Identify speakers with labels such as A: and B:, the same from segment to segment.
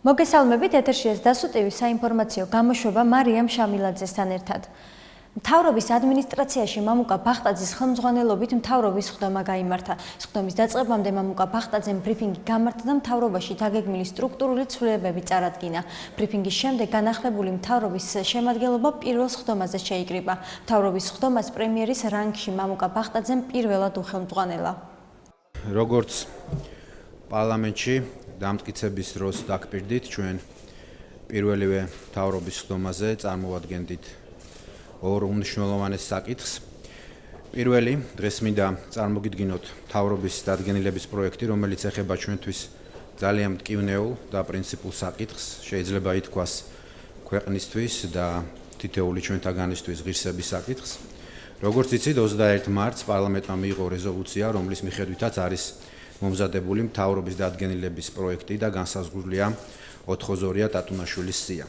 A: მოგესალმებით, ეთერშია sdasu TV-ის საინფორმაციო გამოშვება მარიამ შამილაძესთან ერთად. მთავრობის ადმინისტრაციაში მამუკა ბახტაძის ხელმძღვანელობით მთავრობის სხდომა გაიმართა. სხდომის დაწყებამდე მამუკა ბახტაძემ ბრიფინგი გამართა და მთავრობაში დაგეგმილი სტრუქტურული ცვლილებები წარადგინა. ბრიფინგის შემდეგ განახლებული მთავრობის შემადგენლობა პირველ სხდომაზე შეიკრიბა. მთავრობის სხდომას პრემიერის რანგში მამუკა ბახტაძემ პირველად უხელმძღვანელა.
B: როგორც პარლამენტში დამტკიცების დროს დაგპირდით, ჩვენ პირველივე მთავრობის სხდომაზე წარმოვადგენდით ორ უმნიშვნელოვანეს საკითხს. პირველი, დღეს მინდა წარმოგიდგინოთ მთავრობის დადგენილების პროექტი, რომელიც ეხება ჩვენთვის ძალიან მტკივნეულ და პრინციპულ საკითხს, შეიძლება ითქვას ქვეყნისთვის და თითოეული ჩვენთაგანისთვის ღირსების საკითხს. როგორც იცით, 21 მარტს პარლამენტმა მიიღო რეზოლუცია, რომლის მიხედვითაც არის მომზადებული მთავრობის დადგენილების პროექტი და განსაზღვრულია 82 ტატუნაშვილის სია.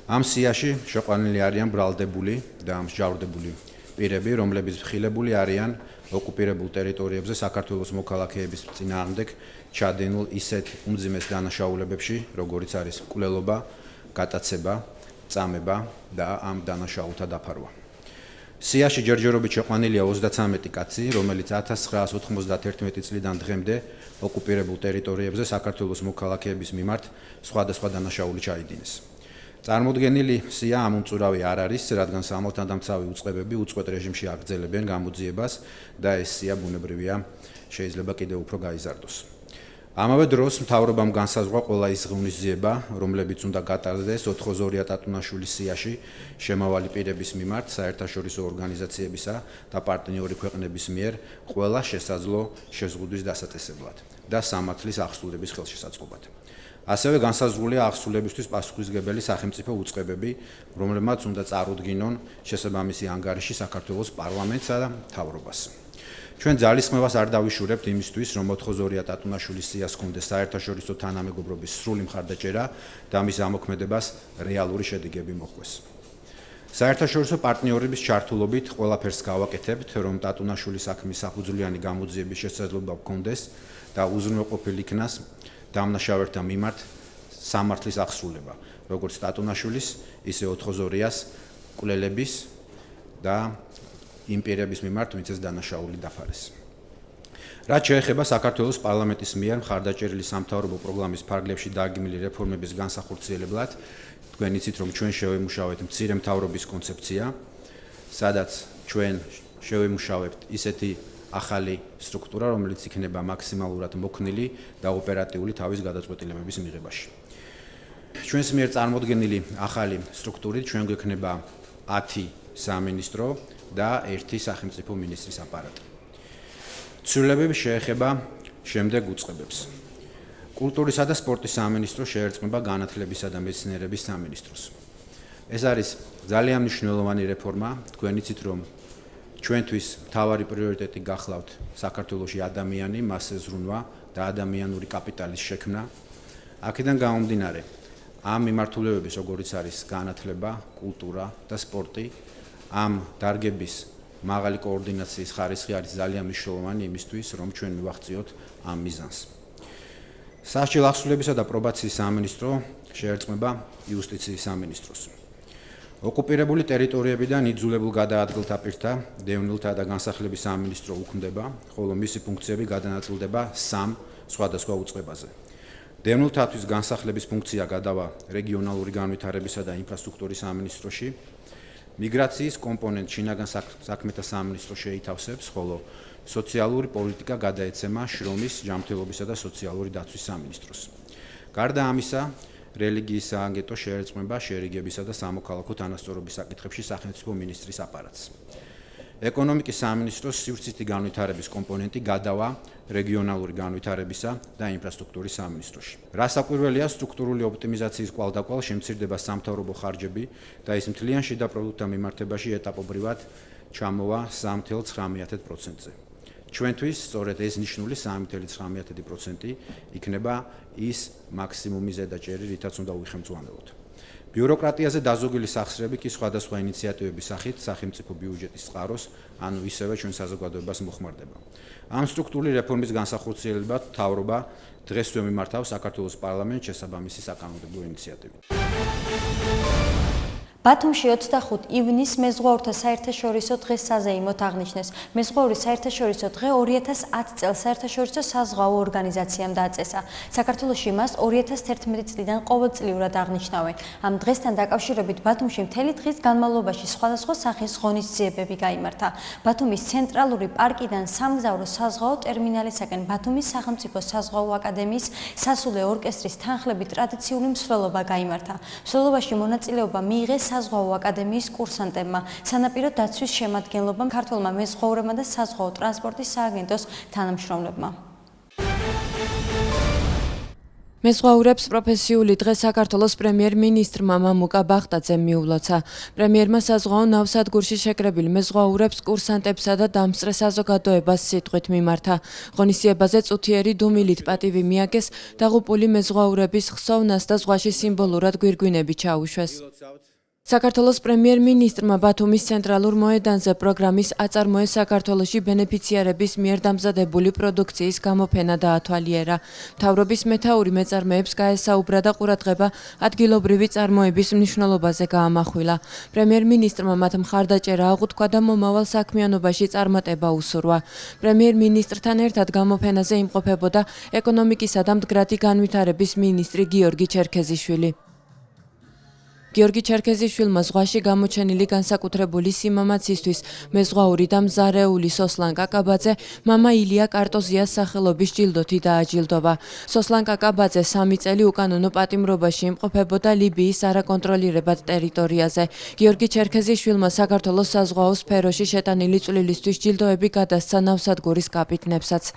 B: ამ სიაში შეყვანილი არიან ბრალდებული და მსჯავრდებული პირები, რომლებიც ხილებული არიან ოკუპირებულ ტერიტორიებზე საქართველოს მოქალაქეების წინააღმდეგ ჩადენილ ისეთ უმძიმეს დანაშაულებებში, როგორიც არის მკვლელობა, გატაცება, წამება და ამ დანაშაულთა დაფარვა. სიაში ჯერჯერობით შეყვანილია 33 კაცი, რომელიც 1991 წლიდან დღემდე ოკუპირებულ ტერიტორიებზე საქართველოს მოქალაქეების მიმართ სხვადასხვა დანაშაული ჩაიდინეს. წარმოდგენილი სია ამომწურავი არ არის, რადგან სამართალდამცავი უწყებები უწყვეტ რეჟიმში აგრძელებენ გამოძიებას და ეს სია ბუნებრივია, შეიძლება კიდევ უფრო გაიზარდოს. ამავე დროს მთავრობამ განსაზღვრა ყველა ის ღონისძიება, რომლებიც უნდა გატარდეს 82 ტატუნაშვილის სიაში შემავალი პირების მიმართ საერთაშორისო ორგანიზაციებისა და პარტნიორი ქვეყნების მიერ ყველა შესაძლო შეზღუდვის დასაწესებლად და სამართლის აღსრულების ხელშესაწყობად. ასევე განსაზღვრულია აღსრულებისთვის პასუხისმგებელი სახელმწიფო უწყებები, რომლებმაც უნდა წარუდგინონ შესაბამისი ანგარიში საქართველოს პარლამენტსა და მთავრობას. ჩვენ ძალისხმევას არ დავიშურებთ იმისთვის, რომ 82 ტატუნაშვილის სიას ჰქონდეს საერთაშორისო თანამეგობრობის სრული მხარდაჭერა და მის ამოქმედებას რეალური შედეგები მოჰყვეს. საერთაშორისო პარტნიორების ჩართულობით ყველაფერს გავაკეთებთ, რომ ტატუნაშვილის საქმის საფუძვლიანი გამოძიების შესაძლებლობა ჰქონდეს და უზრუნველყოფილი იქნას დამნაშავეთა მიმართ სამართლის აღსრულება, როგორც ტატუნაშვილის, ისე 82-ას მკვლელების და იმ პირების მიმართ, ვინც ეს დანაშაული დაფარეს. რაც შეეხება საქართველოს პარლამენტის მიერ მხარდაჭერილი სამთავრობო პროგრამის ფარგლებში დაგეგმილი რეფორმების განსახორციელებლად, თქვენ იცით, რომ ჩვენ შევიმუშავეთ მცირე მთავრობის კონცეფცია, სადაც ჩვენ შევიმუშავებთ ისეთი ახალი სტრუქტურა, რომელიც იქნება მაქსიმალურად მოქნილი და ოპერატიული თავის გადაწყვეტილებების მიღებაში. ჩვენს მიერ წარმოდგენილი ახალი სტრუქტურით ჩვენ გვექნება 10 სამინისტრო და 1 სახელმწიფო მინისტრის აპარატი. ცვლილებები შეეხება შემდეგ უწყებებს. კულტურისა და სპორტის სამინისტრო შეერწყმება განათლებისა და მეცნიერების სამინისტროს. ეს არის ძალიან მნიშვნელოვანი რეფორმა, თქვენ იცით, რომ ჩვენთვის მთავარი პრიორიტეტი გახლავთ საქართველოში ადამიანი, მასზე ზრუნვა და ადამიანური კაპიტალის შექმნა. აქედან გამომდინარე, ამ მიმართულებების, როგორიც არის განათლება, კულტურა და სპორტი, ამ დარგების მაღალი კოორდინაციის ხარისხი არის ძალიან მნიშვნელოვანი იმისთვის, რომ ჩვენ მივახციოთ ამ მიზანს. სასჯელ ახსნებისა და პრობაციის სამინისტრო შეერწყმება იუსტიციის სამინისტროს. ოკუპირებული ტერიტორიებიდან იძულებულ გადაადგილთა პირთა დევნილთა და განსახლების სამინისტრო უქმდება, ხოლო მისი ფუნქციები გადანაწილდება 3 სხვადასხვა უწყებაზე. დევნილთათვის განსახლების ფუნქცია გადავა რეგიონალური განვითარებისა და ინფრასტრუქტურის სამინისტროში. მიგრაციის კომპონენტ შინაგან საქმეთა სამინისტრო შეითავსებს, ხოლო სოციალური პოლიტიკა გადაეცემა შრომის, ჯანმრთელობისა და სოციალური დაცვის სამინისტროს. გარდა ამისა, რელიგიის სააგენტო შეერწყმება შერიგებისა და სამოქალაქო თანასწორობის საკითხებში სახელმწიფო მინისტრის აპარატს. ეკონომიკის სამინისტროს სივრცითი განვითარების კომპონენტი გადავა რეგიონალური განვითარებისა და ინფრასტრუქტურის სამინისტროში. რასაკვირველია, სტრუქტურული ოპტიმიზაციის კვალდაკვალ შემცირდება სამთავრობო ხარჯები და ის მთლიან შიდა პროდუქტთა მიმართებაში ეტაპობრივად ჩამოვა 3,9%-ზე. ჩვენთვის სწორედ ეს ნიშნული 3,9% იქნება ის მაქსიმუმი ზედაჭერი, რითაც უნდა უხელმძღვანელოთ. ბიუროკრატიაზე დაზოგილი სახსრები კი სხვადასხვა ინიციატივების სახით სახელმწიფო ბიუჯეტის წყაროს, ანუ ისევე ჩვენ საზოგადოებას მოხმარდება. ამ სტრუქტურული რეფორმის განსახორციელებად მთავრობა დღესვე მიმართავს საქართველოს პარლამენტს შესაბამისი საკანონმდებლო ინიციატივით.
A: ბათუმში 25 ივნისს მეზღვაურთა საერთაშორისო დღეს საზეიმოდ აღნიშნეს. მეზღვაური საერთაშორისო დღე 2010 წელს საერთაშორისო საზღვაო ორგანიზაციამ დააწესა. საქართველოში მას 2011 წლიდან ყოველწლიურად აღნიშნავენ. ამ დღესთან დაკავშირებით ბათუმში მთელი დღის განმავლობაში სხვადასხვა სახის ღონისძიებები გაიმართა. ბათუმის ცენტრალური პარკიდან სამგზავრო საზღვაო ტერმინალისაკენ ბათუმის სახელმწიფო საზღვაო აკადემიის სასულე ორკესტრის თანხლებით ტრადიციული მსვლელობა გაიმართა. მსვლელობაში მონაწილეობა მიიღეს საზღვაო აკადემიის კურსანტებმა, სანაპირო დაცვის შემადგენლობამ, ქართველმა მეზღვაურებმა და საზღვაო ტრანსპორტის სააგენტოს თანამშრომლებმა.
C: მეზღვაურებს პროფესიული დღე საქართველოს პრემიერ-მინისტრმა მამუკა ბახტაძემ მიულოცა. პრემიერმა საზღვაო ნავსადგურში შეკრებილ მეზღვაურებს, კურსანტებსა და დამსწრე საზოგადოებას სიტყვით მიმართა. ღონისძიებაზე წუთიერი დუმილით პატივი მიაგეს, დაღუპული მეზღვაურების ხსოვნას და ზღვაში სიმბოლურად გვირგვინები ჩაუშვეს. საქართველოს პრემიერ-მინისტრმა ბათუმის ცენტრალურ მოედანზე პროგრამის აწარმოეს საქართველოში ბენეფიციარების მიერ დამზადებული პროდუქციის გამოფენა დაათვალიერა. მთავრობის მეთაური მეწარმეებს გაესაუბრა და ყურადღება ადგილობრივი წარმოების მნიშვნელობაზე გაამახვილა. პრემიერ-მინისტრმა მათ მხარდაჭერა აღუთქვა და მომავალ საქმიანობაში წარმატება უსურვა. პრემიერ-მინისტრთან ერთად გამოფენაზე იმყოფებოდა ეკონომიკისა და მდგრადი განვითარების მინისტრი გიორგი ჩერქეზიშვილი. გიორგი ჩერქეზიშვილმა ზღვაში გამოჩენილი განსაკუთრებული სიმამაცისთვის მეზღვაური და მზარეული სოსლან კაკაბაძე მამა ილია კარტოზიას სახელობის ჯილდოთი დააჯილდოვა. სოსლან კაკაბაძე 3 წელი უკანონო პატიმრობაში იმყოფებოდა ლიბიის არაკონტროლირებად ტერიტორიაზე. გიორგი ჩერქეზიშვილმა საქართველოს საზღვაო სფეროში შეტანილი წვლილისთვის ჯილდოები გადასცა ნავსადგურის კაპიტნებსაც.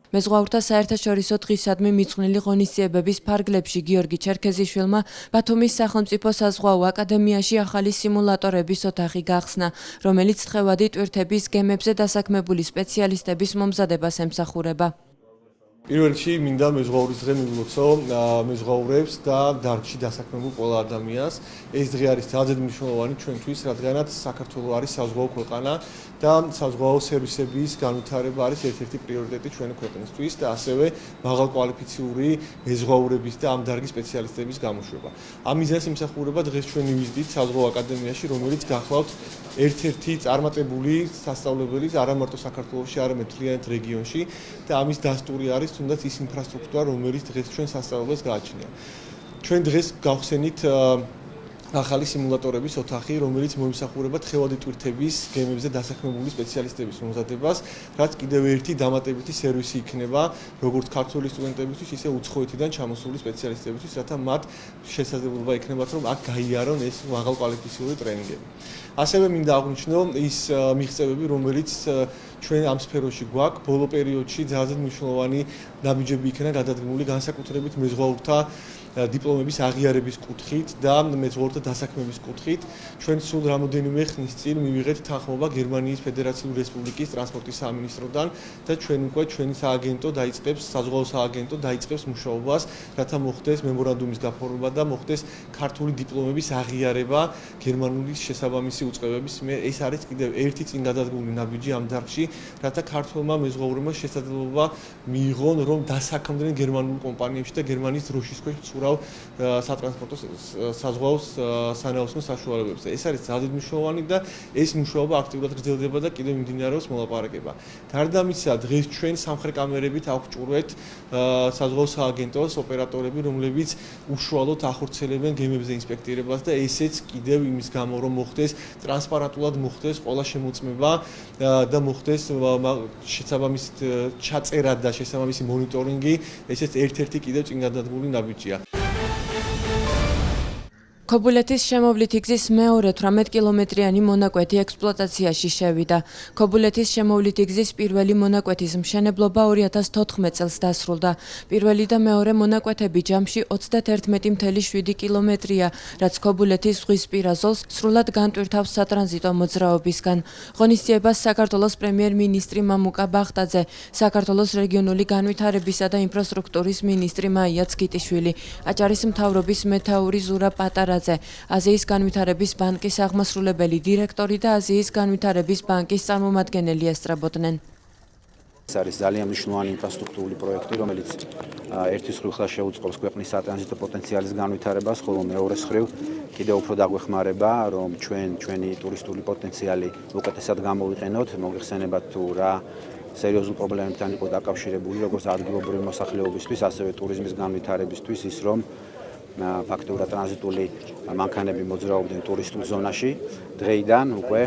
C: მეზღვაურთა საერთაშორისო დღისადმი მიძღვნილი ღონისძიებების ფარგლებში გიორგი ჩერქეზიშვილმა ბათუმის სახელმწიფო საზღვაო აკადემიაში ახალი სიმულატორების ოთახი გახსნა, რომელიც თხევადი ტვირთების გემებზე დასაქმებული სპეციალისტების მომზადებას ემსახურება.
D: პირველ რიგში მინდა მეზღვაურის დღე მივლოცო მეზღვაურებს და დარგში დასაქმებულ ყველა ადამიანს. ეს დღე არის ძალიან მნიშვნელოვანი ჩვენთვის, რადგანაც საქართველო არის საზღვაო ქვეყანა და საზღვაო სერვისების განვითარება არის ერთ-ერთი პრიორიტეტი ჩვენი ქვეყნისთვის და ასევე მაღალკვალიფიციური მეზღვაურების და ამ დარგის სპეციალისტების გამოშვება. ამ მიზანს იმსახურება დღეს ჩვენი ვიზიტით საზღვაო აკადემიაში, რომელიც გახლავთ ერთ-ერთი წარმატებული სასწავლებელი არა მარტო საქართველოში, არამედ მთლიანად რეგიონში და ამის დასტური არის თუნდაც ის ინფრასტრუქტურა, რომელიც დღეს ჩვენ სასწავლებელს გააჩნია. ჩვენ დღეს გავხსენით ახალი სიმულატორების ოთახი, რომელიც მოიმსახურება თხევადი ტვირთების გემებზე დასაქმებული სპეციალისტების მომზადებას, რაც კიდევ ერთი დამატებითი სერვისი იქნება როგორც ქართველი სტუდენტებისთვის, ისე უცხოეთიდან ჩამოსული სპეციალისტებისთვის, რათა მათ შესაძლებლობა იქნებათ, რომ აქ გაიარონ ეს მაღალკვალიფიციური ტრენინგები. ასევე მინდა აღვნიშნო ის მიღწევები, რომელიც ჩვენ ამ სფეროში გვაქვს, ბოლო პერიოდში ძალიან მნიშვნელოვანი ნაბიჯები იქნა გადადგმული განსაკუთრებით მეზღვაურთა დიპლომების აღიარების კუთხით და მეზღვაურთა დასაქმების კუთხით. ჩვენ სულ რამოდენიმე ხნის წინ მივიღეთ თანხმობა გერმანიის ფედერაციული რესპუბლიკის ტრანსპორტის სამინისტროდან და ჩვენ უკვე ჩვენი სააგენტო დაიწყებს, საზღვაო სააგენტო დაიწყებს მუშაობას, რათა მოხდეს მემორანდუმის გაფორმება და მოხდეს ქართული დიპლომების აღიარება გერმანული შესაბამისი უწყებების მიერ. ეს არის კიდევ ერთი წინ გადადგმული ნაბიჯი ამ დარგში, რათა ქართველმა მეზღვაურებმა შესაძლებლობა მიიღონ, რომ დასაქმდნენ გერმანულ კომპანიებში და გერმანიის დროშის ქვეშ ცურავ სატრანსპორტო საზღვაო სანაოსნო საშუალებებზე. ეს არის ძალიან მნიშვნელოვანი და ეს მუშაობა აქტიურად გრძელდება და კიდევ მიმდინარეობს მოლაპარაკება. გარდა ამისა, დღეს ჩვენ სამხრეთ კამერებით ავჭურვეთ საზღვაო სააგენტოს ოპერატორები, რომლებიც უშუალოდ ახორციელებენ გემებზე ინსპექტირებას და ესეც კიდევ იმის გამო, რომ მოხდეს ტრანსპარენტულად მოხდეს ყველა შემოწმება და მოხდეს შესაბამისი ჩაწერა და შესაბამისი მონიტორინგი, ესეც ერთ-ერთი კიდევ წინ გადადგმული ნაბიჯია.
C: ქობულეთის შემოვლითი გზის მეორე 18 კილომეტრიანი მონაკვეთი ექსპლუატაციაში შევიდა. ქობულეთის შემოვლითი გზის პირველი მონაკვეთის მშენებლობა 2014 წელს დასრულდა. პირველი და მეორე მონაკვეთები ჯამში 31.7 კილომეტრია, რაც ქობულეთის ზღვისპირა ზოლს სრულად განტვირთავს სატრანზიტო მოძრაობისგან. ღონისძიებას საქართველოს პრემიერ-მინისტრი მამუკა ბახტაძე, საქართველოს რეგიონული განვითარებისა და ინფრასტრუქტურის მინისტრი მაია ცგიტიშვილი, აჭარის მთავრობის მეთაური ზურა პატარა აზიის განვითარების ბანკის აღმასრულებელი დირექტორი და აზიის განვითარების ბანკის წარმომადგენელი ესწრებოდნენ.
B: ეს არის ძალიან მნიშვნელოვანი ინფრასტრუქტურული პროექტი, რომელიც ერთის მხრივ ხელ შეუწყობს ქვეყნის სატრანზიტო პოტენციალის განვითარებას, ხოლო მეორეს მხრივ კიდევ უფრო დაგვეხმარება, რომ ჩვენი ტურისტული პოტენციალი უკეთესად გამოვიყენოთ, მოგეხსენებათ თუ რა სერიოზულ პრობლემებთან იყო დაკავშირებული, როგორც ადგილობრივი მოსახლეობისთვის, ასევე ტურიზმის განვითარებისთვის, ის რომ ფაქტობრივად ტრანზიტული მანქანები მოძრაობდნენ ტურისტულ ზონაში. დღეიდან უკვე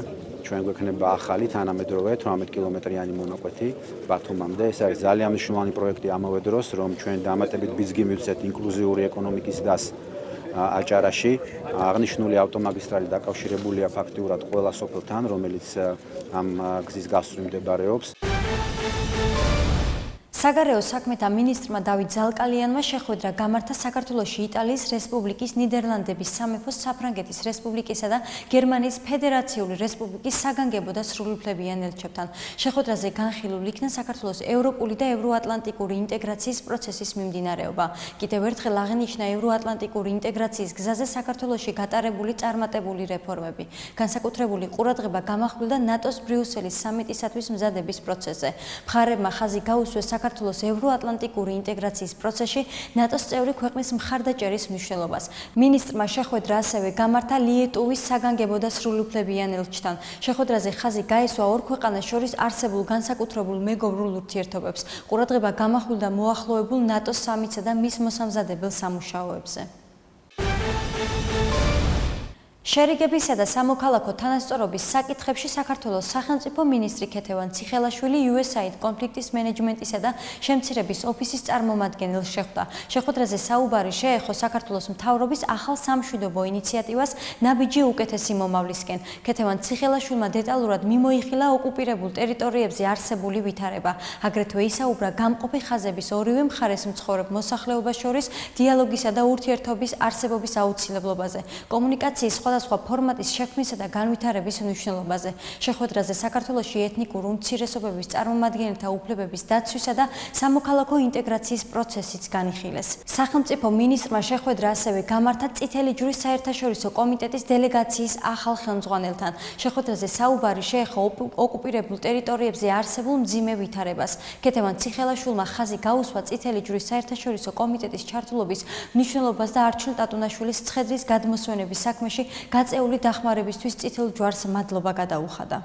B: ჩვენ გვექნება ახალი თანამედროვე 18 კილომეტრიანი მონაკვეთი ბათუმამდე. ეს არის ძალიან მნიშვნელოვანი პროექტი ამავე დროს, რომ ჩვენ დამატებით ბიზგი მივცეთ ინკლუზიური ეკონომიკის დას აჭარაში. აღნიშნული ავტომაგისტრალი დაკავშირებულია ფაქტობრივად ყველა სოფელთან, რომელიც ამ გზის გასწვრივ მდებარეობს.
A: საგარეო საქმეთა მინისტრმა დავით ზალკალიანმა შეხვედრა გამართა საქართველოში იტალიის რესპუბლიკის, ნიდერლანდების სამეფოს, საფრანგეთის რესპუბლიკისა და გერმანიის ფედერაციული რესპუბლიკის საგანგებო და სრულუფლებიან ელჩებთან. შეხვედრაზე განხილულ იქნა საქართველოს ევროპული და ევროატლანტიკური ინტეგრაციის პროცესის მიმდინარეობა. კიდევ ერთხელ აღინიშნა ევროატლანტიკური ინტეგრაციის გზაზე საქართველოში გატარებული წარმატებული რეფორმები. განსაკუთრებული ყურადღება გამახვილდა ნატოს ბრიუსელის სამიტისათვის მზადების პროცესზე. მხარებმა ხაზი გაუსვეს საქართველოს ევროატლანტიკური ინტეგრაციის პროცესში ნატოს წევრი ქვეყნის მხარდაჭერის მნიშვნელობას. მინისტრმა შეხვედრა ასევე გამართა ლიეტუვის საგანგებო და სრულუფლებიან ელჩთან. შეხვედრაზე ხაზი გაესვა ორ ქვეყანას შორის არსებულ განსაკუთრებულ მეგობრულ ურთიერთობებს. ყურადღება გამახვილდა მოახლოებულ ნატოს სამიტსა და მის მოსამზადებელ სამუშაოებზე. შერიგებისა და სამოქალაქო თანასწორობის საკითხებში საქართველოს სახელმწიფო მინისტრი ქეთევან ციხელაშვილი USAID კონფლიქტის მენეჯმენტისა და შემცირების ოფისის წარმომადგენელს შეხვდა. შეხვედრაზე საუბარი შეეხო საქართველოს მთავრობის ახალ სამშვიდობო ინიციატივას ნაბიჯი უკეთესი მომავლისკენ. ქეთევან ციხელაშვილმა დეტალურად მიმოიხილა ოკუპირებულ ტერიტორიებზე არსებული ვითარება. აგრეთვე ისაუბრა გამყოფი ხაზების ორივე მხარეს მცხოვრებ მოსახლეობას შორის დიალოგისა და ურთიერთობის არსებობის აუცილებლობაზე. კომუნიკაციის სხვადასხვა ფორმატის შექმნისა და განვითარების მნიშვნელობაზე. შეხვედრაზე საქართველოში ეთნიკურ უმცირესობების წარმომადგენელთა უფლებების დაცვისა და სამოქალაქო ინტეგრაციის პროცესიც განიხილეს. სახელმწიფო მინისტრმა შეხვედრა ასევე გამართა წითელი ჯვრის საერთაშორისო კომიტეტის დელეგაციის ახალ ხელმძღვანელთან. შეხვედრაზე საუბარი შეეხო ოკუპირებულ ტერიტორიებზე არსებულ მძიმე ვითარებას. ქეთევან ციხელაშვილმა ხაზი გაუსვა წითელი ჯვრის საერთაშორისო კომიტეტის ჩართულობის მნიშვნელობას და არჩილ ტატუნაშვილის ცხედრის გადმოსვენების საქმეში გაწეული დახმარებისთვის წითელ ჯვარს მადლობა გადაუხადა.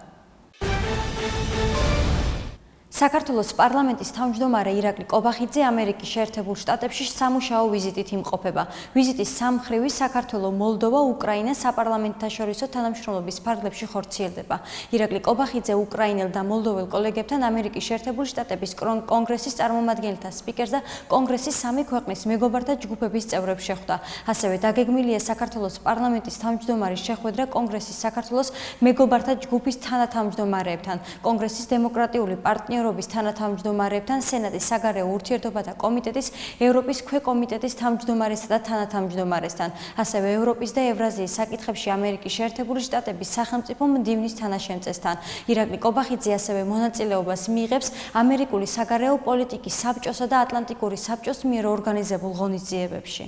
A: საქართველოს პარლამენტის თავმჯდომარე ირაკლი კობახიძე ამერიკის შეერთებულ შტატებში სამუშაო ვიზიტით იმყოფება. ვიზიტის სამმხრივი საქართველო, მოლდოვა, უკრაინა საპარლამენტთაშორისო თანამშრომლობის ფარგლებში ხორციელდება. ირაკლი კობახიძე უკრაინელ და მოლდოվել კოლეგებთან ამერიკის შეერთებულ შტატების კონგრესის წარმომადგენელთა სპიკერს და კონგრესის სამი ქვეყნის მეგობართა ჯგუფების წევრებს შეხვდა. ასევე დაგეგმილია საქართველოს პარლამენტის თავმჯდომარის შეხვედრა კონგრესის საქართველოს მეგობართა ჯგუფის თანათავმჯდომარეებთან, კონგრესის დემოკრატიული პარტნიორობის თანათავმჯდომარეებთან, სენატის საგარეო ურთიერთობათა კომიტეტის, ევროპის ქვეკომიტეტის თავმჯდომარესა და თანათავმჯდომარესთან, ასევე ევროპის და ევრაზიის საკითხებში ამერიკის შეერთებული შტატების სახელმწიფო მდივნის თანაშემწესთან. ირაკლი კობახიძე ასევე მონაწილეობას მიიღებს ამერიკული საგარეო პოლიტიკის საბჭოსა და ატლანტიკური საბჭოს მიერ ორგანიზებულ ღონისძიებებში.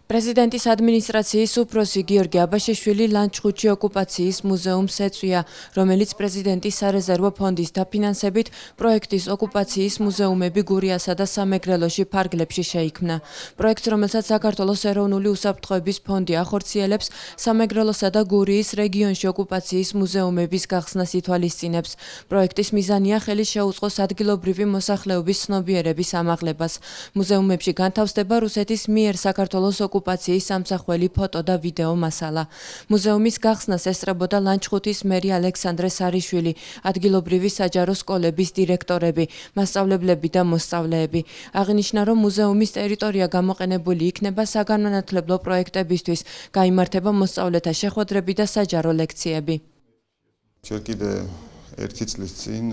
C: პრეზიდენტის ადმინისტრაციის უფროსი გიორგი აბაშიშვილი ლანჩხუთში ოკუპაციის მუზეუმს ეწვია, რომელიც პრეზიდენტის სარეზერვო ფონდის დაფინანსებით პროექტის ოკუპაციის მუზეუმები გურიასა და სამეგრელოში ფარგლებში შეიქმნა. პროექტს, რომელსაც საქართველოს ეროვნული უსაფრთხოების ფონდი ახორციელებს, სამეგრელოსა და გურიის რეგიონში ოკუპაციის მუზეუმების გახსნას ითვალისწინებს. პროექტის მიზანია ხელი შეუწყოს ადგილობრივი მოსახლეობის ცნობიერების ამაღლებას. მუზეუმებში განთავსდება რუსეთის მიერ საქართველოს ოკუპაციის სამსახველი ფოტო და ვიდეო მასალა. მუზეუმის გახსნას ესწრებოდა ლანჩხუთის მერი ალექსანდრე სარიშვილი, ადგილობრივი საჯარო სკოლების დირექტორები, მასწავლებლები და მოსწავლეები. აღინიშნა, რომ მუზეუმის ტერიტორია გამოყენებული იქნება საგანმანათლებლო პროექტებისთვის, გაიმართება მოსწავლეთა შეხვედრები და საჯარო ლექციები.
E: ჯერ კიდე ერთი წლის წინ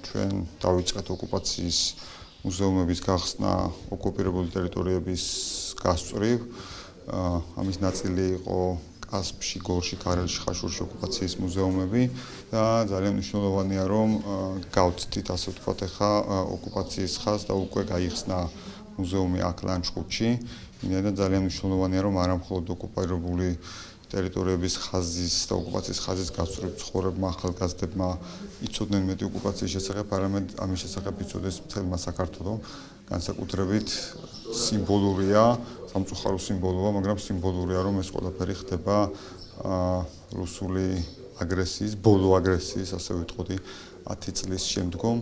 E: ჩვენ დავიწყეთ ოკუპაციის მუზეუმების გახსნა ოკუპირებული ტერიტორიების გასწვრივ. ამის ნაწილი იყო კასპში, გორში, ქარელში, ხაშურში ოკუპაციის მუზეუმები და ძალიან მნიშვნელოვანია, რომ გავწვდით, ასე ვთქვათ, ახლა ოკუპაციის ხაზს და უკვე გაიხსნა მუზეუმი აქ ლანჩხუთში. იმედია ძალიან მნიშვნელოვანია, რომ არა მხოლოდ ოკუპირებული ტერიტორიების ხაზის და ოკუპაციის ხაზის გასწვრივ ცხოვრებმა, ახალგაზრდებმა იცოდნენ მეტი ოკუპაციის შესახებ, არამედ ამის შესახებ იცოდეს მთელმა საქართველომ. განსაკუთრებით სიმბოლურია, სამწუხარო სიმბოლოა, მაგრამ სიმბოლურია, რომ ეს ყველაფერი ხდება რუსული აგრესიის, ბოლო აგრესიის, ასე ვიტყოდი, 10 წლის შემდგომ.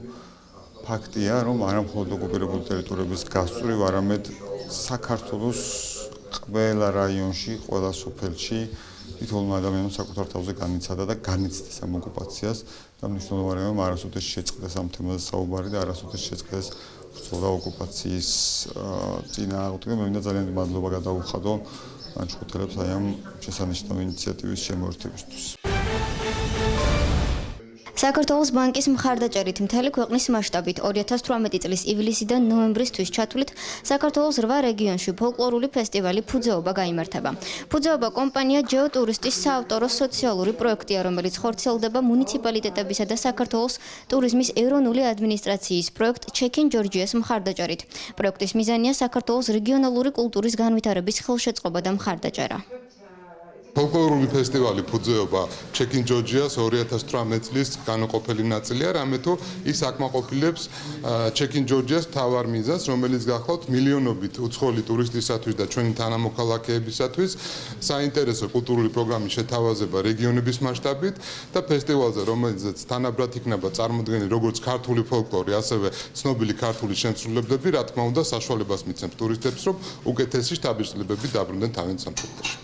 E: ფაქტია, რომ არა მხოლოდ ოკუპირებული ტერიტორიების გასწვრივ, არამედ საქართველოს ყველა რაიონში, ყველა სოფელში თითოეულმა ადამიანმა საკუთარ თავზე განიცადა და განიცდის ამ ოკუპაციას და მნიშვნელოვანია, რომ არასოდეს შეწყდეს ამ თემაზე საუბარი და არასოდეს შეწყდეს ბრძოლა ოკუპაციის წინააღმდეგ. მე მინდა ძალიან მადლობა გადაუხადო ლანჩხუთელებს აი ამ შესანიშნავი ინიციატივის შემოერთებისთვის.
F: საქართველოს ბანკის მხარდაჭერით მთელი ქვეყნის მასშტაბით 2018 წლის ივლისიდან ნოემბრისთვის ჩათვლით საქართველოს 8 რეგიონში ფოლკლორული ფესტივალი ფუძეობა გაიმართება. ფუძეობა კომპანია ჯეოტურისტის საავტორო სოციალური პროექტია, რომელიც ხორციელდება მუნიციპალიტეტებისა და საქართველოს ტურიზმის ეროვნული ადმინისტრაციის პროექტ ჩეკინ ჯორჯიას მხარდაჭერით. პროექტის მიზანია საქართველოს რეგიონალური კულტურის განვითარების ხელშეწყობა და მხარდაჭერა.
G: ფოლკლორული ფესტივალი ფუძეობა ჩეკინ ჯორჯიას 2018 წლის განუყოფელი ნაწილია, რამე თუ ის აკმაყოფილებს ჩეკინ ჯორჯიას მთავარ მიზანს, რომელიც გახლავთ მილიონობით უცხოელი ტურისტისათვის და ჩვენი თანამოქალაქეებისათვის საინტერესო კულტურული პროგრამის შეთავაზება რეგიონების მასშტაბით და ფესტივალზე, რომელზეც თანაბრად იქნება წარმოდგენილი როგორც ქართული ფოლკლორი, ასევე ცნობილი ქართული შემსრულებლები, რა თქმა უნდა, საშუალებას მიცემს ტურისტებს, რომ უკეთესი შთაბეჭდილებები დაბრუნდნენ თავიანთ სამშობლოში.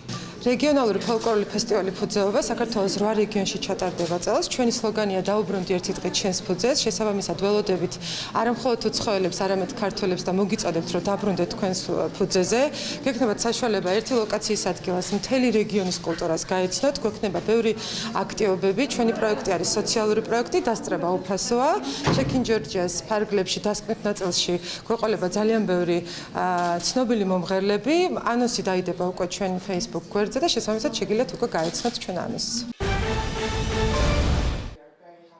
H: რეგიონალური ფოლკლორული ფესტივალი ფუძეობა საქართველოს 8 რეგიონში ჩატარდება წელს. ჩვენი სლოგანია დაუბრუნდი ერთი დღით ჩვენს ფუძეს. შესაბამისად ველოდებით არა მხოლოდ უცხოელებს, არამედ ქართველებს და მოგიწოდებთ, რომ დაბრუნდეთ თქვენს ფუძეზე. გექნებათ საშუალება ერთი ლოკაციის ადგილას მთელი რეგიონის კულტურას გაეცნოთ. გვექნება ბევრი აქტივობები. ჩვენი პროექტი არის სოციალური პროექტი, დასწრება უფასოა. ჩეკინ ჯორჯიას ფარგლებში დასკვნით ნაწილში გვეყოლება ძალიან ბევრი ცნობილი მომღერლები. ანონსი დაიდება უკვე ჩვენ Facebook გვერდზე და შესაბამისად შეგიძლიათ უკვე გაეცნოთ ჩვენ ამის.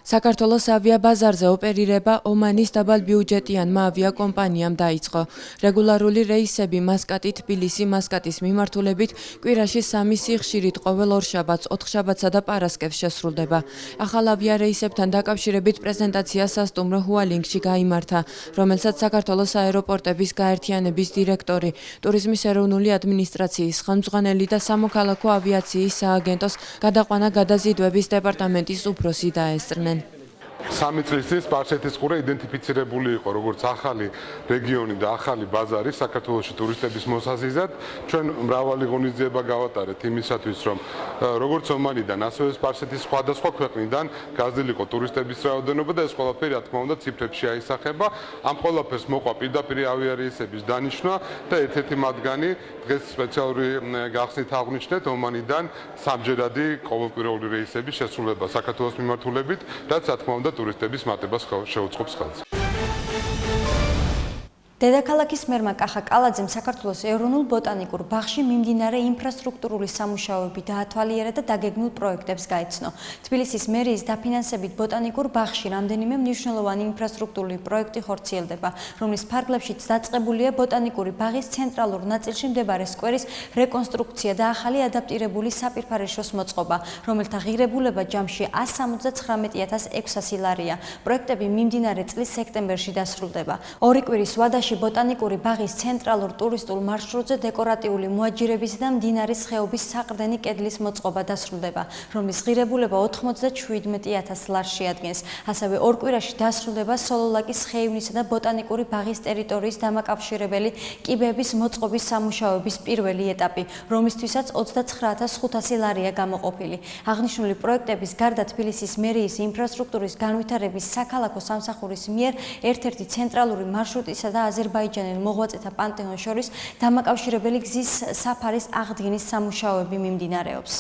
C: საქართველოს ავიაბაზარზე ოპერირება ომანის დაბალბიუჯეტიანმა ავიაკომპანიამ დაიწყო. რეგულარული რეისები მასკატი, თბილისი, მასკატის მიმართულებით კვირაში 3 სიხშირით ყოველ ორშაბათს, ოთხშაბათსა და პარასკევს შესრულდება. ახალ ავიარეისებთან დაკავშირებით პრეზენტაცია სასტუმრო ჰუალინგში გაიმართა, რომელსაც საქართველოს აეროპორტების გაერთიანების დირექტორი, ტურიზმის ეროვნული ადმინისტრაციის ხელმძღვანელი და სამოქალაქო ავიაციის სააგენტოს გადაყვანა გადაზიდვების დეპარტამენტის უფროსი დაესწრნენ.
G: 3 წლის წინ სპარსეთის ყურე იდენტიფიცირებული იყო როგორც ახალი რეგიონი და ახალი ბაზარი საქართველოში ტურისტების მოსაზიდად. ჩვენ მრავალი ღონისძიება გავატარეთ იმისათვის, რომ როგორც ომანიდან, ასევე სპარსეთის სხვადასხვა ქვეყნიდან გაზრდილიყო ტურისტების რაოდენობა და ეს ყველაფერი, რა თქმა უნდა, ციფრებში აისახება. ამ ყველაფერს მოყვა პირდაპირ ავიარეისების დანიშვნა და ერთ-ერთი მათგანი დღეს სპეციალური გახსნით აღვნიშნეთ ომანიდან სამჯერადი ყოველკვირეული რეისების შესრულება საქართველოს მიმართულებით, რაც რა თქმა უნდა ტურისტების მატებას შეუწყობს ხელს.
A: დედაქალაქის მერმა კახა კალაძემ საქართველოს ეროვნულ ბოტანიკურ ბაღში მიმდინარე ინფრასტრუქტურული სამუშაოები დაათვალიერა და დაგეგმილ პროექტებს გაეცნო. თბილისის მერიის დაფინანსებით ბოტანიკურ ბაღში რამდენიმე მნიშვნელოვანი ინფრასტრუქტურული პროექტი ხორციელდება, რომლის ფარგლებშიც დაწყებულია ბოტანიკური ბაღის ცენტრალურ ნაწილში მდებარე სკვერის რეკონსტრუქცია და ახალი ადაპტირებული საპირფარეშოს მოწყობა, რომელთა ღირებულება ჯამში 179,600 ლარია. პროექტები მიმდინარე წლის სექტემბერში დასრულდება. ორი კვირის ვადაში ქალაქში ბოტანიკური ბაღის ცენტრალურ ტურისტულ მარშრუტზე დეკორატიული მოაჯირებისა და მდინარის ხეობის საყრდენი კედლის მოწყობა დასრულდება, რომლის ღირებულება 97,000 ლარს შეადგენს. ასევე ორ კვირაში დასრულდება სოლოლაკის ხეივნისა და ბოტანიკური ბაღის ტერიტორიის დამაკავშირებელი კიბეების მოწყობის სამუშაოების პირველი ეტაპი, რომლისთვისაც 29,500 ლარია გამოყოფილი. აღნიშნული პროექტების გარდა თბილისის მერიის ინფრასტრუქტურის განვითარების საქალაქო სამსახურის მიერ ერთ-ერთი ცენტრალური მარშრუტისა და აზერბაიჯანელ მოღვაწეთა პანთეონს შორის დამაკავშირებელი გზის საფარის აღდგენის სამუშაოები მიმდინარეობს.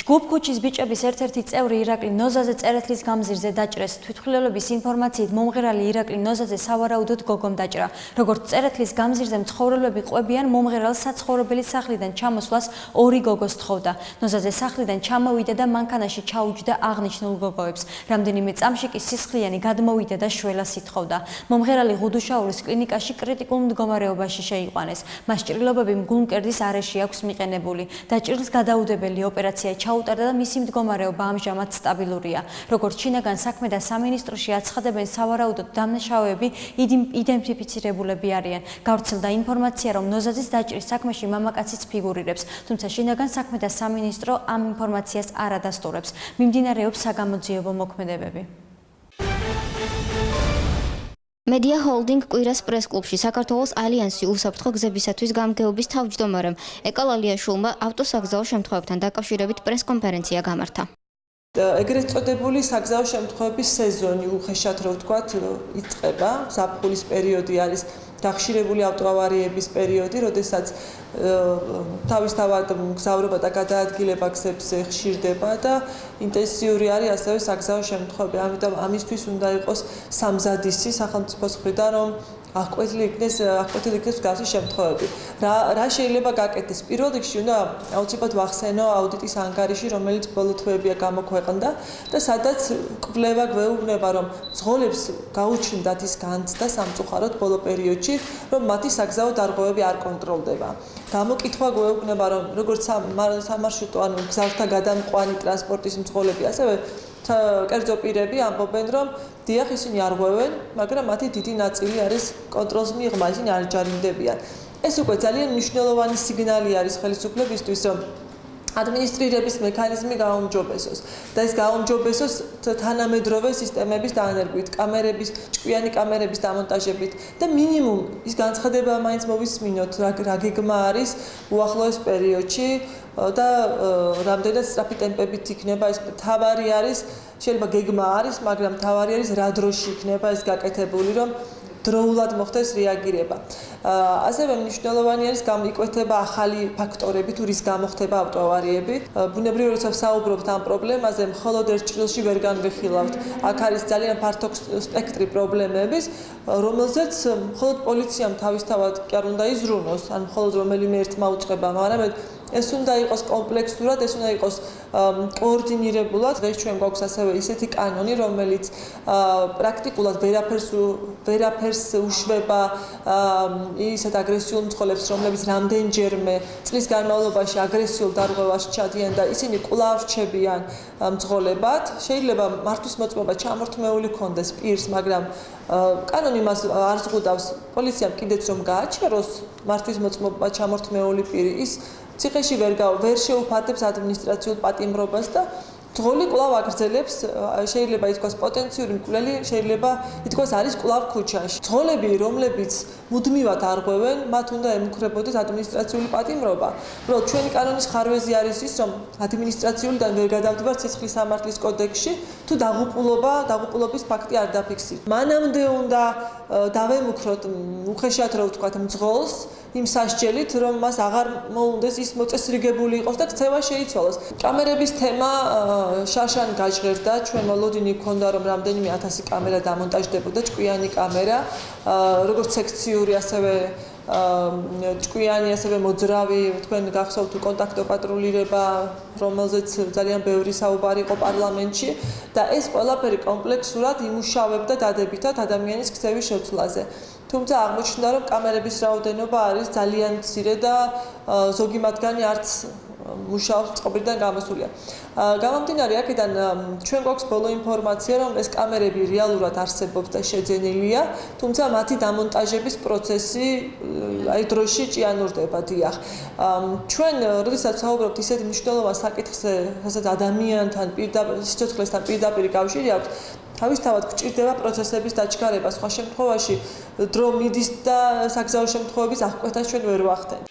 A: ჯგუფ ქუჩის ბიჭების ერთ-ერთი წევრი ირაკლი ნოზაძე წერეთლის გამზირზე დაჭრეს. თვითმხილველების ინფორმაციით მომღერალი ირაკლი ნოზაძე სავარაუდოდ გოგომ დაჭრა. როგორც წერეთლის გამზირზე მცხოვრებლები ყვებიან, მომღერალს საცხოვრებელი სახლიდან ჩამოსვლას ორი გოგო სთხოვდა. ნოზაძე სახლიდან ჩამოვიდა და მანქანაში ჩაუჯდა აღნიშნულ გოგოებს. რამდენიმე წამში კი სისხლიანი გადმოვიდა და შველას ითხოვდა. მომღერალი ღუდუშაურის კლინიკაში კრიტიკულ მდგომარეობაში შეიყვანეს. მას ჭრილობები მგულმკერდის არეში აქვს მიყენებული. დაჭრილს გადაუდებელი ოპერაცია ჩაუტარდა და მისი მდგომარეობა ამჟამად სტაბილურია. როგორც შინაგან საქმეთა სამინისტროში აცხადებენ, სავარაუდოდ დამნაშავეები იდენტიფიცირებულები არიან. გავრცელდა ინფორმაცია, რომ ნოზაძის დაჭრის საქმეში მამაკაციც ფიგურირებს, თუმცა შინაგან საქმეთა სამინისტრო ამ ინფორმაციას არ ადასტურებს. მიმდინარეობს საგამოძიებო მოქმედებები.
F: მედია ჰოლდინგ კვირას პრეს-კლუბში საქართველოს ალიანსი უსაფრთხო გზებისათვის გამგეობის თავმჯდომარემ ეკალალიაშვილმა ავტოსაგზაო შემთხვევებთან დაკავშირებით პრეს-კონფერენცია გამართა.
I: ეგრეთ წოდებული საგზაო შემთხვევების სეზონი უხეშად რო ვთქვათ იწყება, ზაფხულის პერიოდი არის დახშირებული ავტოავარიების პერიოდი, როდესაც თავისთავად მგზავრობა და გადაადგილება გზებზე ხშირდება და ინტენსიური არის ასევე საგზაო შემთხვევები. ამიტომ ამისთვის უნდა იყოს სამზადისი სახელმწიფოს მხრიდან, რომ აღკვეთილი იქნეს მსგავსი შემთხვევები. რა შეიძლება გაკეთდეს? პირველ რიგში უნდა აუცილებლად ვახსენო აუდიტის ანგარიში, რომელიც ბოლო თვეებია გამოქვეყნდა და სადაც კვლევა გვეუბნება, რომ მძღოლებს გაუჩნდათ ის განცდა სამწუხაროდ ბოლო პერიოდში, რომ მათი საგზაო დარღვევები არ კონტროლდება. გამოკითხვა გვეუბნება, რომ როგორც სამარშრუტო ანუ გზათა გადამყვანი ტრანსპორტის მძღოლები, ასევე კერძო პირები ამბობენ, რომ დიახ, ისინი არ ღვევენ, მაგრამ მათი დიდი ნაწილი არის კონტროლს მიღმა, ისინი არ ჯარიმდებიან. ეს უკვე ძალიან მნიშვნელოვანი სიგნალი არის ხელისუფლებისთვის, რომ ადმინისტრირების მექანიზმი გაუმჯობესოს და ეს გაუმჯობესოს თანამედროვე სისტემების დანერგვით, ჭკვიანი კამერების დამონტაჟებით და მინიმუმ ის განცხადება მაინც მოვისმინოთ, რა გეგმა არის უახლოეს პერიოდში და რამდენად სწრაფი ტემპებით იქნება ეს. თავარი არის, შეიძლება გეგმა არის, მაგრამ თავარი არის რა დროში იქნება ეს გაკეთებული, რომ დროულად მოხდეს რეაგირება. ასევე მნიშვნელოვანი არის გამოიკვეთება ახალი ფაქტორები, თუ რის გამო ხდება ავტოავარიები. ბუნებრივია, როცა ვსაუბრობთ ამ პრობლემაზე, მხოლოდ ერთ ჭრილში ვერ განვიხილავთ. აქ არის ძალიან ფართო სპექტრი პრობლემების, რომელზეც მხოლოდ პოლიციამ თავისთავად კი არ უნდა იზრუნოს, ან მხოლოდ რომელიმე ერთმა უწყებამ, არამედ ეს უნდა იყოს კომპლექსურად, ეს უნდა იყოს კოორდინირებულად. დღეს ჩვენ გვაქვს ასევე ისეთი კანონი, რომელიც პრაქტიკულად ვერაფერს უშვება ისეთ აგრესიულ მძღოლებს, რომლებიც რამდენჯერმე წლის განმავლობაში აგრესიულ დარღვევაში ჩადიან და ისინი კვლავ რჩებიან მძღოლებად. შეიძლება მართვის მოწმობა ჩამორთმეული ქონდეს პირს, მაგრამ კანონი მას არ ზღუდავს პოლიციამ კიდეც რომ გააჩეროს მართვის მოწმობა ჩამორთმეული პირი, ის ციხეში ვერ შეუფარდებს ადმინისტრაციულ პატიმრობას და მძღოლი კვლავ აგრძელებს, შეიძლება ითქვას პოტენციური მკვლელი, შეიძლება ითქვას არის კვლავ ქუჩაში. მძღოლები, რომლებიც მუდმივად არ ღვევენ, მათ უნდა ემუქრებოდეს ადმინისტრაციული პატიმრობა. უბრალოდ ჩვენი კანონის ხარვეზი არის ის, რომ ადმინისტრაციულიდან ვერ გადავდივართ სისხლის სამართლის კოდექსში, თუ დაღუპულობის ფაქტი არ დაფიქსირდება. მანამდე უნდა დავემუქროთ უხეშად რო ვთქვათ მძღოლს იმ სასჯელით, რომ მას აღარ მოუნდეს ის მოწესრიგებული იყოს და ქცევა შეიცვალოს. კამერების თემა შარშან გაჟღერდა, ჩვენ მოლოდინი გქონდა, რომ რამდენიმე 1000 კამერა დამონტაჟდებოდა, ჭკვიანი კამერა, როგორც სექციური, ასევე ჭკვიანი, ასევე მოძრავი, თქვენ გახსოვთ კონტაქტო პატრულირება, რომელზეც ძალიან ბევრი საუბარი იყო პარლამენტში და ეს ყველაფერი კომპლექსურად იმუშავებდა დადებითად ადამიანის ქცევის შეცვლაზე. თუმცა აღმოჩნდა, რომ კამერების რაოდენობა არის ძალიან მცირე და ზოგი მათგანი არც მუშაობს წყობიდან გამოსულია. გამომდინარე აქედან ჩვენ გვაქვს ბოლო ინფორმაცია, რომ ეს კამერები რეალურად არსებობს და შეძენილია, თუმცა მათი დამონტაჟების პროცესი აი დროში ჭიანურდება, დიახ. ჩვენ როდესაც საუბრობთ ისეთ მნიშვნელოვან საკითხზე, რასაც ადამიანთან სიცოცხლესთან პირდაპირ კავშირი აქვს, თავისთავად გვჭირდება პროცესების დაჩქარება, სხვა შემთხვევაში დრო მიდის და საგზაო შემთხვევების აღკვეთას ჩვენ ვერ ვახდენთ.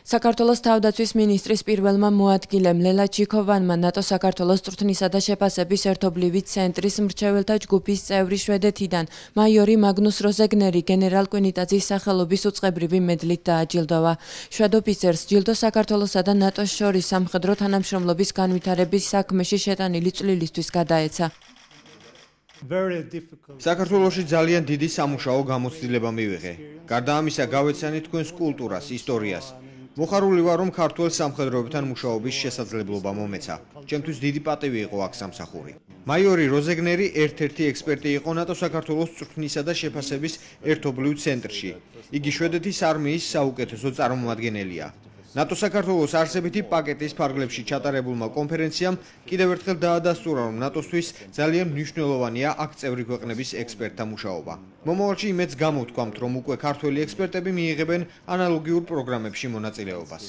C: საქართველოს თავდაცვის მინისტრის პირველმა მოადგილემ ლელა ჩიქოვანმა ნატო-საქართველოს წვრთნისა და შეფასების ერთობლივი ცენტრის მრჩეველთა ჯგუფის წევრი შვედეთიდან მაიორი მაგნუს როზეგნერი გენერალ კვინიტაძის სახელობის უწყებრივი მედლით დააჯილდოვა. შვედ ოფიცერს ჯილდო საქართველოსა და ნატოს შორის სამხედრო თანამშრომლობის განვითარების საქმეში შეტანილი წვლილისთვის გადაეცა.
B: საქართველოში ძალიან დიდი სამუშაო გამოცდილება მივიღე. გარდა ამისა, გავეცანი თქვენს კულტურას, ისტორიას. მოხარული ვარ, რომ ქართველ სამხედროებთან მუშაობის შესაძლებლობა მომეცა. ჩემთვის დიდი პატივი იყო აქ სამსახური. მაიორი როზეგნერი ერთ-ერთი ექსპერტი იყო ნატო-საქართველოს წვრთნისა და შეფასების ერთობლივ ცენტრში. იგი შვედეთის არმიის საუკეთესო წარმომადგენელია. ნატო-საქართველოს არსებითი პაკეტის ფარგლებში ჩატარებულმა კონფერენციამ კიდევ ერთხელ დაადასტურა, რომ ნატოსთვის ძალიან მნიშვნელოვანია აქ წევრი ქვეყნების ექსპერტთა მუშაობა. მომავალში იმედს გამოვთქვამთ, რომ უკვე ქართველი ექსპერტები მიიღებენ ანალოგიურ პროგრამებში მონაწილეობას.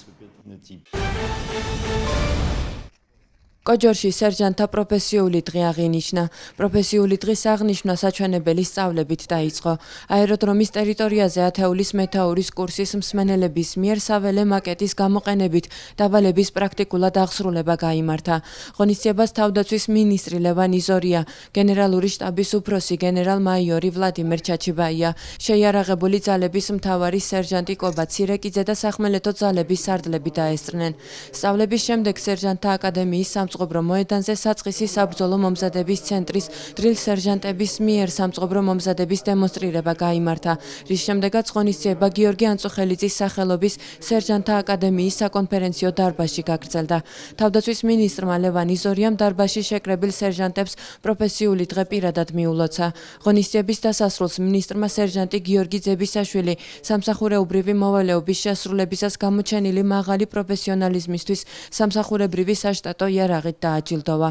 C: კოჯორში სერჟანტთა პროფესიული დღე აღინიშნა. პროფესიული დღის აღნიშვნა საჩვენებელი სწავლებით დაიწყო. აეროდრომის ტერიტორიაზე ათეულის მეთაურის კურსის მსმენელების მიერ საველე მაკეტის გამოყენებით დავალების პრაქტიკულად აღსრულება გაიმართა. ღონისძიებას თავდაცვის მინისტრი ლევან იზორია, გენერალური შტაბის უფროსი გენერალ-მაიორი ვლადიმერ ჩაჩიბაია, შეიარაღებული ძალების მთავარი სერჟანტი კობა ცირეკიძე და სახმელეთო ძალების სარდლები დაესწრნენ. სწავლების შემდეგ სერჟანტთა აკადემიის სამწყობრო მოედანზე საწყისი საბრძოლო მომზადების ცენტრის დრილ სერჟანტების მიერ სამწყობრო მომზადების დემონსტრირება გაიმართა, რის შემდეგაც ღონისძიება გიორგი ანწუხელიძის სახელობის სერჟანტთა აკადემიის საკონფერენციო დარბაზში გაგრძელდა. თავდაცვის მინისტრმა ლევან იზორიამ დარბაზში შეკრებილ სერჟანტებს პროფესიული დღე პირადად მიულოცა. ღონისძიების დასასრულს მინისტრმა სერჟანტი გიორგი ძებისაშვილი სამსახურეობრივი მოვალეობის შესრულებისას გამოჩენილი მაღალი პროფესიონალიზმისთვის სამსახურებრივი საშტატო იარაღით დააჯილდოვა.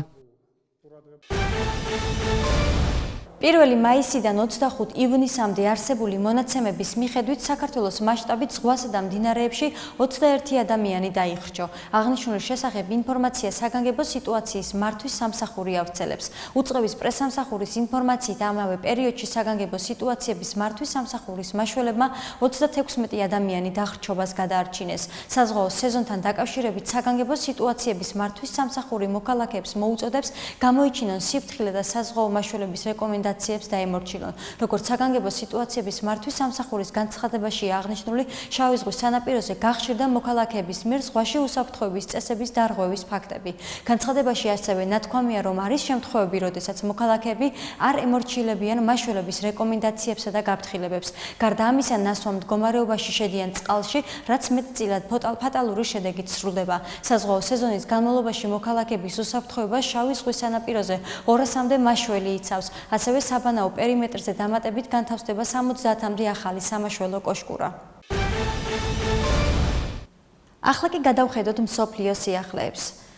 A: 1 მაისიდან 25 ივნისამდე არსებული მონაცემების მიხედვით საქართველოს მასშტაბით ზღვასა და მდინარეებში 21 ადამიანი დაიხრჩო. აღნიშნული შესახებ ინფორმაცია საგანგებო სიტუაციის მართვის სამსახური ავრცელებს. უწყების პრესსამსახურის ინფორმაციით ამავე პერიოდში საგანგებო სიტუაციების მართვის სამსახურის მაშველებმა 36 ადამიანი დახრჩობას გადაარჩინეს. საზღვაო სეზონთან დაკავშირებით საგანგებო სიტუაციების მართვის სამსახური მოქალაქეებს მოუწოდებს გამოიჩინონ სიფრთხილე და საზღვაო მაშველების რეკომენდაციები დაემორჩილონ. როგორც საგანგებო სიტუაციების მართვის სამსახურის განცხადებაშია აღნიშნული, შავი ზღვის სანაპიროზე გახშირდა მოქალაქეების მიერ ზღვაში უსაფრთხოების წესების დარღვევის ფაქტები. განცხადებაში ასევე ნათქვამია, რომ არის შემთხვევები, როდესაც მოქალაქეები არ ემორჩილებიან მაშველების რეკომენდაციებსა და გაფრთხილებებს. გარდა ამისა, ნასვამ მდგომარეობაში შედიან წყალში, რაც მეტწილად ფატალური შედეგით სრულდება. საზღვაო სეზონის განმავლობაში მოქალაქეების უსაფრთხოებას შავი ზღვის სანაპიროზე 200-მდე მაშველი იცავს. ასევე საბანაო პერიმეტრზე დამატებით განთავსდება 70-მდე ახალი სამაშველო კოშკურა. ახლა კი გადავხედოთ მსოფლიო სიახლეებს.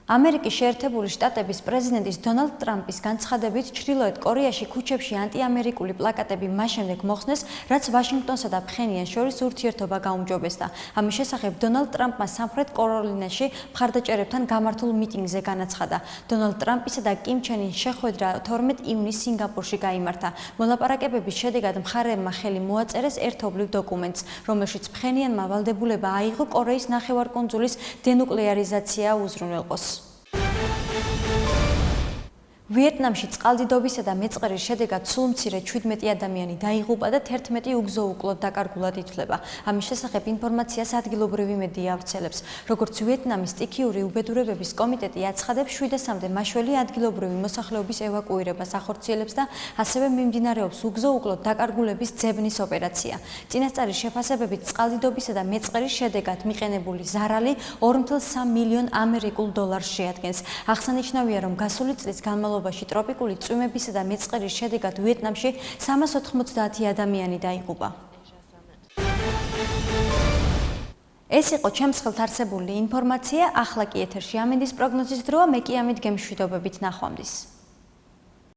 A: ამერიკის შეერთებული შტატების პრეზიდენტის დონალდ ტრამპის განცხადებით ჩრდილოეთ კორეაში ქუჩებში ანტიამერიკული პლაკატები მას შემდეგ მოხსნეს, რაც ვაშინგტონსა და ფხენიანს შორის ურთიერთობა გაუმჯობესდა. ამის შესახებ დონალდ ტრამპმა სამხრეთ კაროლინაში მხარდაჭერებთან გამართულ მიტინგზე განაცხადა. დონალდ ტრამპისა და კიმ ჩენ ინის შეხვედრა 12 ივნისს სინგაპურში გაიმართა. მოლაპარაკებების შედეგად მხარეებმა ხელი მოაწერეს ერთობლივ დოკუმენტს, რომელშიც ფხენიანმა ვალდებულება აიღო კორეის ნახევარკუნძულის დენუკლეარიზაცია უზრუნველყოს. ვიეტნამში წყალდიდობისა და მეწყერის შედეგად სულ მცირე 17 ადამიანი დაიღუპა და 11 უგზო-უკლოდ დაკარგულად ითვლება. ამის შესახებ ინფორმაციას ადგილობრივი მედია ავრცელებს. როგორც ვიეტნამის სტიქიური უბედურებების კომიტეტი აცხადებს, 700-მდე მაშველი ადგილობრივი მოსახლეობის ევაკუირებას ახორციელებს და ასევე მიმდინარეობს უგზო-უკლოდ დაკარგულების ძებნის ოპერაცია. წინასწარი შეფასებებით წყალდიდობისა და მეწყერის შედეგად მიყენებული ზარალი 2,3 მილიონ ამერიკულ დოლარს შეადგენს. აღსანიშნავია, რომ გასული წლის განმავლობაში ტროპიკული წვიმებისა და მეწყერის შედეგად ვიეტნამში 390 ადამიანი დაიღუპა. ეს იყო ჩემს ხელთ არსებული ინფორმაცია, ახლა კი ეთერში ამინდის პროგნოზის დროა, მე კი ამით გემშვიდობებით ნახვამდის.